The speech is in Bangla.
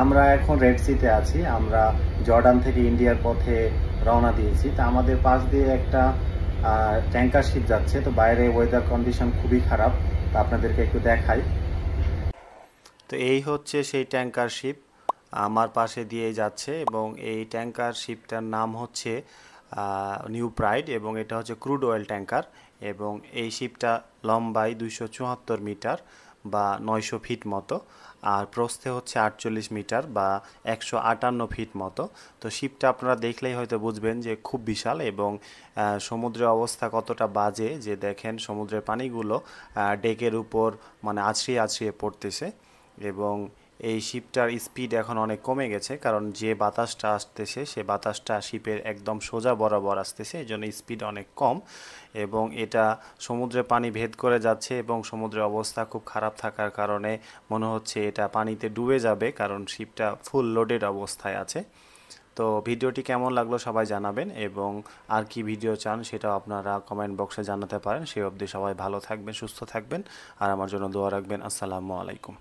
আমরা এখন রেড সিতে আছি। আমরা জর্ডান থেকে ইন্ডিয়ার পথে রওনা দিয়েছি। তা আমাদের পাশ দিয়ে একটা ট্যাঙ্কার শিপ যাচ্ছে। তো বাইরে ওয়েদার কন্ডিশন খুবই খারাপ, তা আপনাদেরকে একটু দেখাই। তো এই হচ্ছে সেই ট্যাঙ্কার শিপ আমার পাশে দিয়ে যাচ্ছে, এবং এই ট্যাঙ্কার শিপটার নাম হচ্ছে নিউ প্রাইড, এবং এটা হচ্ছে ক্রুড অয়েল ট্যাঙ্কার। এবং এই শিপটা লম্বায় 274 মিটার বা 900 ফিট মতো, আর প্রস্থে হচ্ছে 48 মিটার বা 158 ফিট মতো। তো শিপটা আপনারা দেখলেই হয়তো বুঝবেন যে খুব বিশাল, এবং সমুদ্রের অবস্থা কতটা বাজে যে দেখেন সমুদ্রের পানিগুলো ডেকের উপর মানে আছড়িয়ে আছড়িয়ে পড়তেছে। এবং এই শিপটার স্পিড এখন অনেক কমে গেছে, কারণ যে বাতাসটা আসতেছে সে বাতাসটা শিপের একদম সোজা বরাবর আসতেছে, এই জন্য স্পিড অনেক কম। এবং এটা সমুদ্রের পানি ভেদ করে যাচ্ছে, এবং সমুদ্রের অবস্থা খুব খারাপ থাকার কারণে মনে হচ্ছে এটা পানিতে ডুবে যাবে, কারণ শিপটা ফুল লোডেড অবস্থায় আছে। তো ভিডিওটি কেমন লাগলো সবাই জানাবেন, এবং আর কি ভিডিও চান সেটাও আপনারা কমেন্ট বক্সে জানাতে পারেন। সেই অবধি সবাই ভালো থাকবেন, সুস্থ থাকবেন, আর আমার জন্য দোয়া রাখবেন। আসসালামু আলাইকুম।